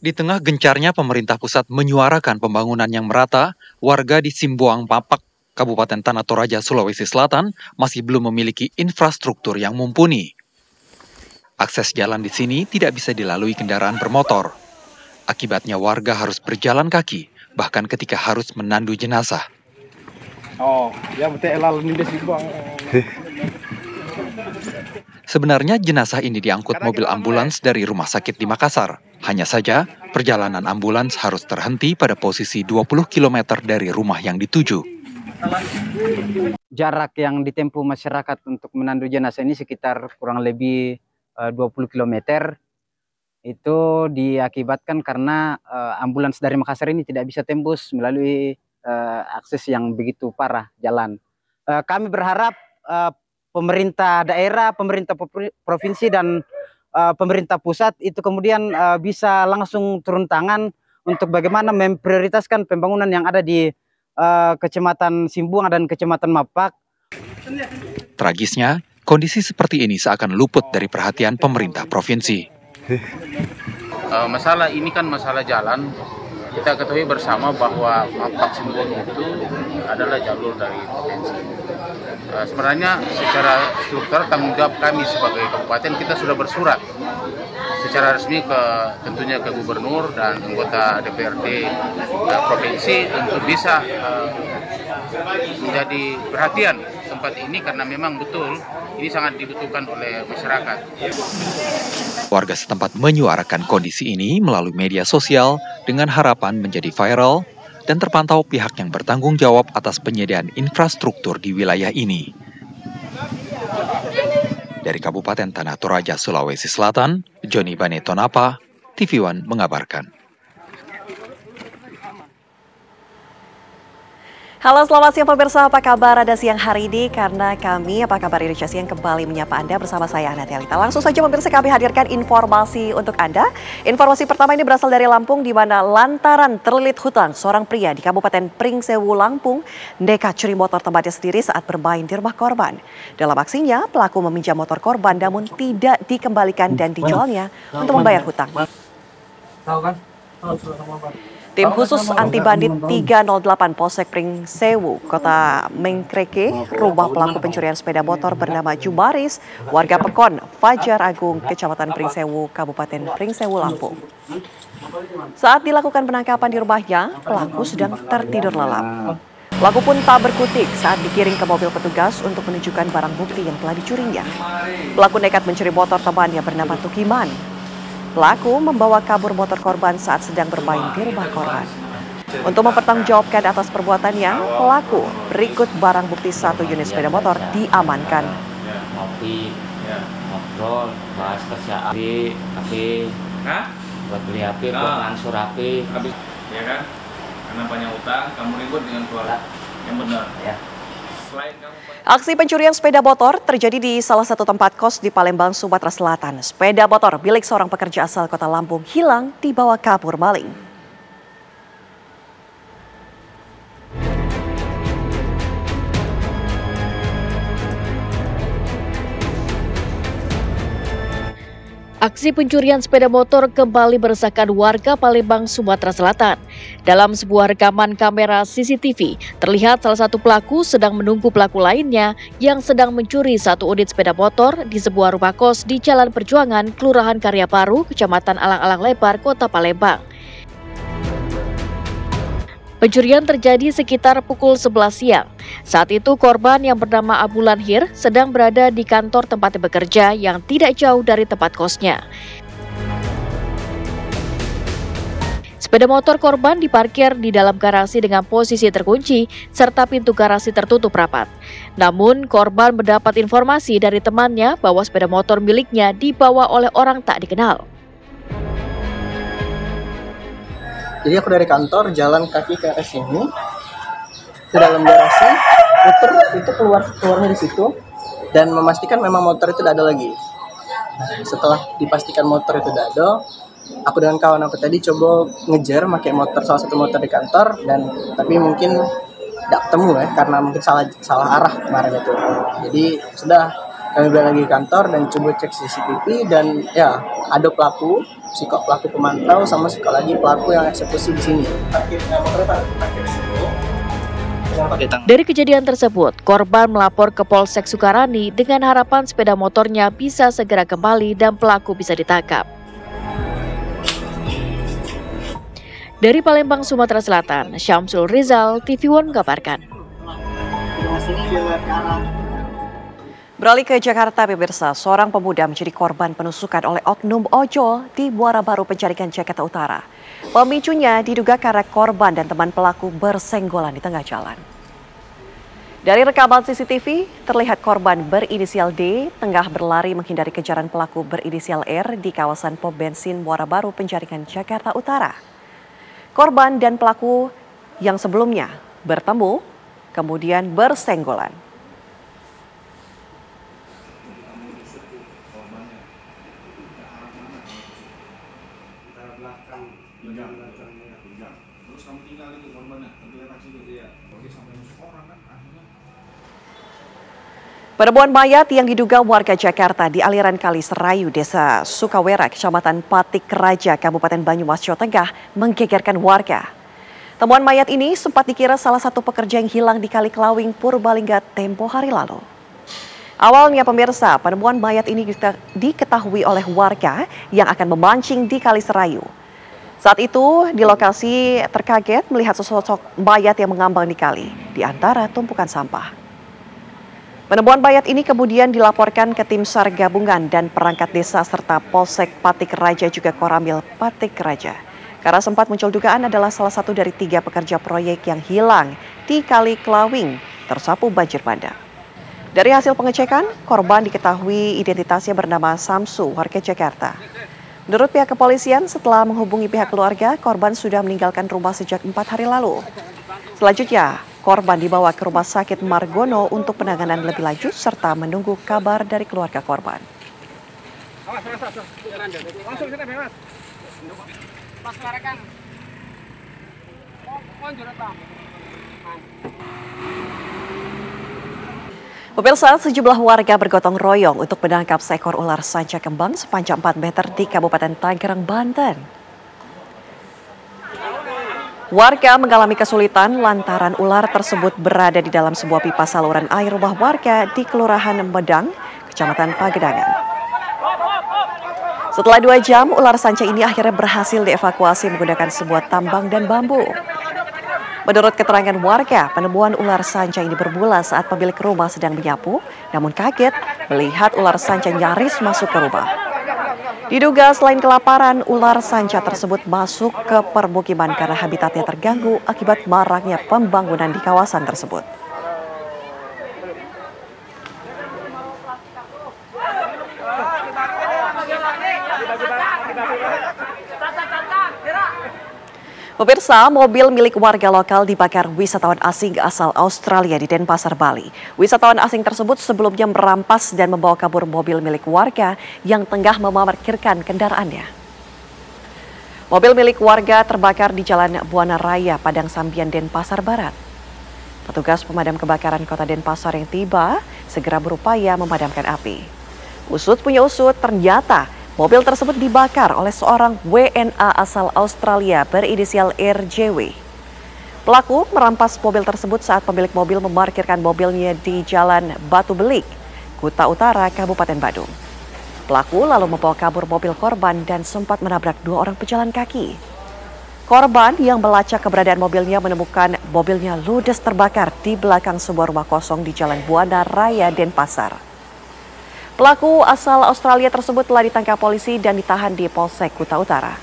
Di tengah gencarnya pemerintah pusat menyuarakan pembangunan yang merata, warga di Simboang Papak, Kabupaten Tanah Toraja, Sulawesi Selatan, masih belum memiliki infrastruktur yang mumpuni. Akses jalan di sini tidak bisa dilalui kendaraan bermotor. Akibatnya warga harus berjalan kaki, bahkan ketika harus menandu jenazah. Oh, ya betul elal ini Simboang. Sebenarnya jenazah ini diangkut mobil ambulans dari rumah sakit di Makassar. Hanya saja, perjalanan ambulans harus terhenti pada posisi 20 km dari rumah yang dituju. Jarak yang ditempuh masyarakat untuk menandu jenazah ini sekitar kurang lebih 20 km. Itu diakibatkan karena ambulans dari Makassar ini tidak bisa tembus melalui akses yang begitu parah jalan. Kami berharap pemerintah daerah, pemerintah provinsi, dan pemerintah pusat itu kemudian bisa langsung turun tangan untuk bagaimana memprioritaskan pembangunan yang ada di Kecamatan Simboang dan Kecamatan Mapak. Tragisnya, kondisi seperti ini seakan luput dari perhatian pemerintah provinsi. Masalah ini kan masalah jalan. Kita ketahui bersama bahwa Mapak Simboang itu adalah jalur dari provinsi. Sebenarnya secara struktur tanggung jawab kami sebagai kabupaten, kita sudah bersurat secara resmi tentunya ke gubernur dan anggota DPRD provinsi untuk bisa menjadi perhatian tempat ini karena memang betul ini sangat dibutuhkan oleh masyarakat. Warga setempat menyuarakan kondisi ini melalui media sosial dengan harapan menjadi viral dan terpantau pihak yang bertanggung jawab atas penyediaan infrastruktur di wilayah ini. Dari Kabupaten Tanah Toraja, Sulawesi Selatan, Joni Bane Tonapa, TV One mengabarkan. Halo, selamat siang pemirsa, apa kabar Anda siang hari ini? Karena kami, apa kabar Indonesia Siang, kembali menyapa Anda bersama saya, Ana Telita. Langsung saja pemirsa, kami hadirkan informasi untuk Anda. Informasi pertama ini berasal dari Lampung, di mana lantaran terlilit hutang, seorang pria di Kabupaten Pringsewu, Lampung, nekat curi motor temannya sendiri saat bermain di rumah korban. Dalam aksinya, pelaku meminjam motor korban namun tidak dikembalikan dan dijualnya untuk membayar hutang. Tahu kan? Tim khusus anti bandit 308 Polsek Pringsewu, Kota Mengkreke, rumah pelaku pencurian sepeda motor bernama Jumaris, warga Pekon, Fajar Agung, Kecamatan Pringsewu, Kabupaten Pringsewu, Lampung. Saat dilakukan penangkapan di rumahnya, pelaku sedang tertidur lelap. Pelaku pun tak berkutik saat digiring ke mobil petugas untuk menunjukkan barang bukti yang telah dicurinya. Pelaku nekat mencuri motor temannya bernama Tukiman. Pelaku membawa kabur motor korban saat sedang bermain di rumah korban. Untuk mempertanggungjawabkan atas perbuatannya, pelaku berikut barang bukti 1 unit sepeda motor diamankan. Ngopi, ngobrol, bahas kerja api, buat beli api, buat ngansur api. Ya kan? Karena banyak utang, kamu ribut dengan keluarga. Yang benar. Ya. Aksi pencurian sepeda motor terjadi di salah satu tempat kos di Palembang, Sumatera Selatan. Sepeda motor milik seorang pekerja asal Kota Lampung hilang dibawa kabur maling. Aksi pencurian sepeda motor kembali meresahkan warga Palembang, Sumatera Selatan. Dalam sebuah rekaman kamera CCTV, terlihat salah satu pelaku sedang menunggu pelaku lainnya yang sedang mencuri 1 unit sepeda motor di sebuah rumah kos di Jalan Perjuangan, Kelurahan Karya Baru, Kecamatan Alang-Alang Lebar, Kota Palembang. Pencurian terjadi sekitar pukul 11 siang. Saat itu korban yang bernama Abu Lanhir sedang berada di kantor tempatnya bekerja yang tidak jauh dari tempat kosnya. Sepeda motor korban diparkir di dalam garasi dengan posisi terkunci serta pintu garasi tertutup rapat. Namun korban mendapat informasi dari temannya bahwa sepeda motor miliknya dibawa oleh orang tak dikenal. Jadi aku dari kantor jalan kaki ke arah sini ke dalam garasi, muter itu keluarnya di situ dan memastikan memang motor itu tidak ada lagi. Nah, setelah dipastikan motor itu tidak ada, aku dengan kawan aku tadi coba ngejar pakai motor, salah satu motor di kantor, dan tapi mungkin tidak ketemu ya karena mungkin salah arah kemarin itu. Jadi sudah Kami balik lagi ke kantor dan coba cek CCTV dan ya ada pelaku, psikok pelaku pemantau sama psikok lagi pelaku yang eksekusi di sini. Dari kejadian tersebut, korban melapor ke Polsek Sukarani dengan harapan sepeda motornya bisa segera kembali dan pelaku bisa ditangkap. Dari Palembang, Sumatera Selatan, Syamsul Rizal, TV One mengabarkan. Beralih ke Jakarta, pemirsa, seorang pemuda menjadi korban penusukan oleh oknum ojol di Muara Baru, Penjaringan, Jakarta Utara. Pemicunya diduga karena korban dan teman pelaku bersenggolan di tengah jalan. Dari rekaman CCTV, terlihat korban berinisial D tengah berlari menghindari kejaran pelaku berinisial R di kawasan pom bensin Muara Baru, Penjaringan, Jakarta Utara. Korban dan pelaku yang sebelumnya bertemu, kemudian bersenggolan. Penemuan mayat yang diduga warga Jakarta di aliran Kali Serayu, Desa Sukawera, Kecamatan Patik Raja, Kabupaten Banyumas, Jawa Tengah, menggegerkan warga. Temuan mayat ini sempat dikira salah satu pekerja yang hilang di Kali Kelawing, Purbalingga tempo hari lalu. Awalnya pemirsa, penemuan mayat ini diketahui oleh warga yang akan memancing di Kali Serayu. Saat itu di lokasi terkaget melihat sesosok mayat yang mengambang di kali di antara tumpukan sampah. Penemuan mayat ini kemudian dilaporkan ke tim SAR gabungan dan perangkat desa serta Polsek Patik Raja juga Koramil Patik Raja. Karena sempat muncul dugaan adalah salah satu dari 3 pekerja proyek yang hilang di Kali Kelawing tersapu banjir bandang. Dari hasil pengecekan, korban diketahui identitasnya bernama Samsu, warga Jakarta. Menurut pihak kepolisian, setelah menghubungi pihak keluarga, korban sudah meninggalkan rumah sejak 4 hari lalu. Selanjutnya, korban dibawa ke Rumah Sakit Margono untuk penanganan lebih lanjut serta menunggu kabar dari keluarga korban. Pemirsa, sejumlah warga bergotong royong untuk menangkap seekor ular sanca kembang sepanjang 4 meter di Kabupaten Tangerang, Banten. Warga mengalami kesulitan lantaran ular tersebut berada di dalam sebuah pipa saluran air rumah warga di Kelurahan Medang, Kecamatan Pagedangan. Setelah 2 jam, ular sanca ini akhirnya berhasil dievakuasi menggunakan sebuah tambang dan bambu. Menurut keterangan warga, penemuan ular sanca ini bermula saat pemilik rumah sedang menyapu, namun kaget melihat ular sanca nyaris masuk ke rumah. Diduga selain kelaparan, ular sanca tersebut masuk ke permukiman karena habitatnya terganggu akibat maraknya pembangunan di kawasan tersebut. Pemirsa, mobil milik warga lokal dibakar wisatawan asing asal Australia di Denpasar, Bali. Wisatawan asing tersebut sebelumnya merampas dan membawa kabur mobil milik warga yang tengah memarkirkan kendaraannya. Mobil milik warga terbakar di Jalan Buana Raya, Padang Sambian, Denpasar Barat. Petugas pemadam kebakaran Kota Denpasar yang tiba segera berupaya memadamkan api. Usut punya usut, ternyata mobil tersebut dibakar oleh seorang WNA asal Australia berinisial RJW. Pelaku merampas mobil tersebut saat pemilik mobil memarkirkan mobilnya di Jalan Batu Belik, Kuta Utara, Kabupaten Badung. Pelaku lalu membawa kabur mobil korban dan sempat menabrak 2 orang pejalan kaki. Korban yang melacak keberadaan mobilnya menemukan mobilnya ludes terbakar di belakang sebuah rumah kosong di Jalan Buana Raya, Denpasar. Pelaku asal Australia tersebut telah ditangkap polisi dan ditahan di Polsek Kuta Utara.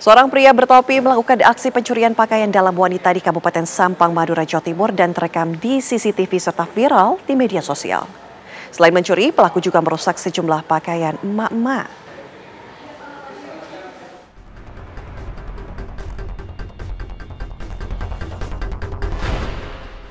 Seorang pria bertopi melakukan aksi pencurian pakaian dalam wanita di Kabupaten Sampang, Madura, Jawa Timur dan terekam di CCTV serta viral di media sosial. Selain mencuri, pelaku juga merusak sejumlah pakaian emak-emak.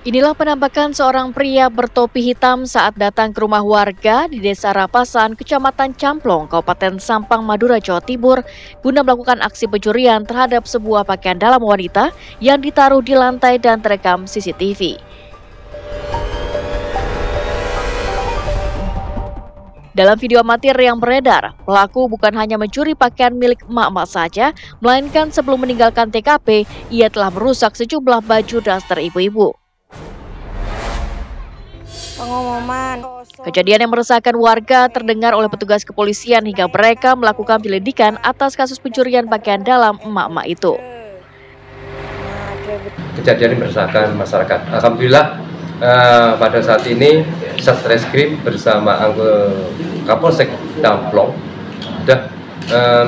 Inilah penampakan seorang pria bertopi hitam saat datang ke rumah warga di Desa Rapasan, Kecamatan Camplong, Kabupaten Sampang, Madura, Jawa Timur, guna melakukan aksi pencurian terhadap sebuah pakaian dalam wanita yang ditaruh di lantai dan terekam CCTV. Dalam video amatir yang beredar, pelaku bukan hanya mencuri pakaian milik emak-emak saja, melainkan sebelum meninggalkan TKP, ia telah merusak sejumlah baju daster ibu-ibu. Kejadian yang meresahkan warga terdengar oleh petugas kepolisian hingga mereka melakukan penyelidikan atas kasus pencurian pakaian dalam emak-emak itu. Kejadian yang meresahkan masyarakat. Alhamdulillah pada saat ini Satreskrim bersama Kapolsek Camplong sudah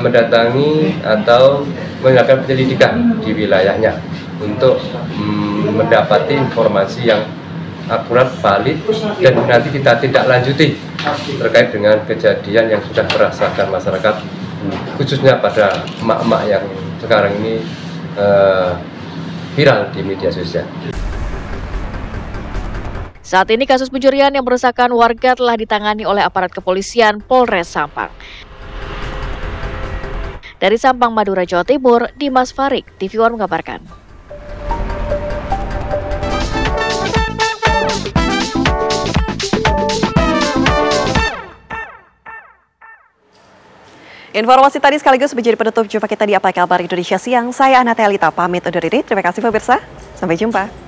mendatangi atau melakukan penyelidikan di wilayahnya untuk mendapati informasi yang akurat, valid, dan nanti kita tindak lanjuti terkait dengan kejadian yang sudah merasakan masyarakat, khususnya pada emak-emak yang sekarang ini viral di media sosial. Saat ini kasus pencurian yang meresahkan warga telah ditangani oleh aparat kepolisian Polres Sampang. Dari Sampang, Madura, Jawa Timur, Dimas Farik, TV One mengabarkan. Informasi tadi sekaligus menjadi penutup jumpa kita di Apa Kabar Indonesia Siang. Saya Anatelita pamit undur diri. Terima kasih pemirsa. Sampai jumpa.